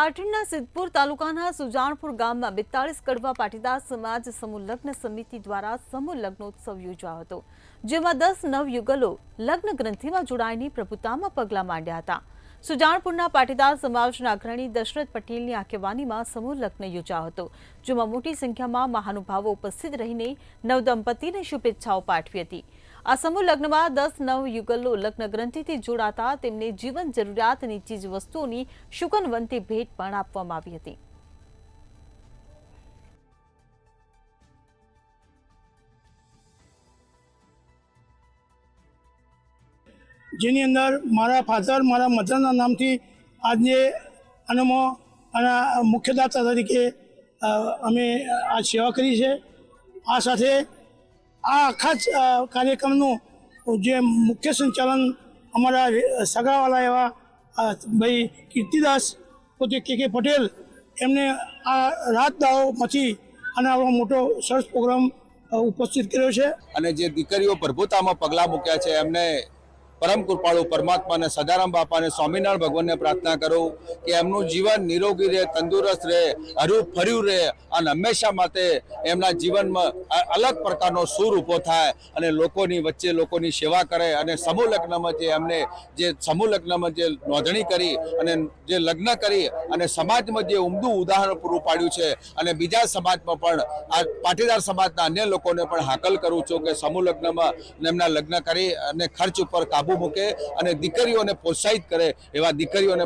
પાટણના સિદ્ધપુર તાલુકાના સુજાણપુર ગામમાં 42 કડવા પાટીદાર સમાજ સમૂહ લગ્ન સમિતિ દ્વારા સમૂહ લગ્નોત્સવ યોજાયો હતો, જેમાં 10 નવયુગલો લગ્ન ગ્રંથિમાં જોડાઈને પ્રભુતામાં પગલાં માંડ્યા હતા। સુજાણપુરના પાટીદાર સમાજના અગ્રણી દશરથ પટેલની આગેવાનીમાં સમૂહ લગ્ન યોજાયો હતો, જેમાં મોટી સંખ્યામાં મહાનુભાવો ઉપસ્થિત રહીને નવદંપતીને શુભેચ્છાઓ પાઠવી હતી। આ સમૂહ લગ્નમાં 10 નવયુગલો લગ્ન ગ્રંથિથી જોડાતા તેમને જીવન જરૂરિયાતની ચીજ વસ્તુઓની શુકનવંતી ભેટ પણ આપવામાં આવી હતી। જેની અંદર મારા ફાધર મારા મધરના નામથી આજે અનમો અને મુખ્યદાતા તરીકે અમે આ સેવા કરી છે। આ સાથે આ આખા જ કાર્યક્રમનું જે મુખ્ય સંચાલન અમારા સગાવાલા એવા ભાઈ કીર્તિદાસ પોતે કે પટેલ એમને આ રાત દાવોમાંથી અને આવો મોટો સરસ પ્રોગ્રામ ઉપસ્થિત કર્યો છે। અને જે દીકરીઓ પ્રભુતામાં પગલાં મૂક્યા છે એમને પરમ કૃપાળુ પરમાત્માને સદારામ બાપાને સ્વામિનારાયણ ભગવાનને પ્રાર્થના કરું કે એમનું જીવન નિરોગી રહે, તંદુરસ્ત રહે, હર્યું ફર્યું રહે અને હંમેશા માટે એમના જીવનમાં અલગ પ્રકારનો સૂર ઊભો થાય અને લોકોની વચ્ચે લોકોની સેવા કરે। અને સમૂહ લગ્નમાં જે એમને જે સમૂહ લગ્નમાં જે નોંધણી કરી અને જે લગ્ન કરી અને સમાજમાં જે ઉમદું ઉદાહરણ પૂરું પાડ્યું છે અને બીજા સમાજમાં પણ આ પાટીદાર સમાજના અન્ય લોકોને પણ હાકલ કરું છું કે સમૂહ લગ્નમાં એમના લગ્ન કરી અને ખર્ચ ઉપર કાબુ મૂકે અને દીકરીઓને પ્રોત્સાહિત કરે, એવા દીકરીઓને